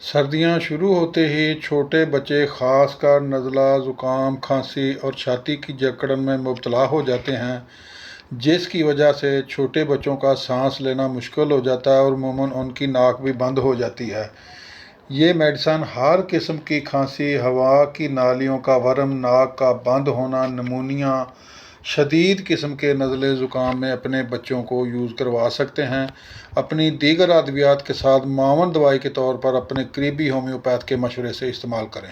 सर्दियाँ शुरू होते ही छोटे बच्चे ख़ासकर नज़ला, ज़ुकाम, खांसी और छाती की जकड़न में मुब्तला हो जाते हैं, जिसकी वजह से छोटे बच्चों का सांस लेना मुश्किल हो जाता है और अमूमन उनकी नाक भी बंद हो जाती है। ये मेडिसन हर किस्म की खांसी, हवा की नालियों का वर्म, नाक का बंद होना, नमूनिया, शदीद किस्म के नज़ले ज़ुकाम में अपने बच्चों को यूज़ करवा सकते हैं। अपनी दीगर अद्वियात के साथ मावन दवाई के तौर पर अपने करीबी होम्योपैथ के मशवरे से इस्तेमाल करें।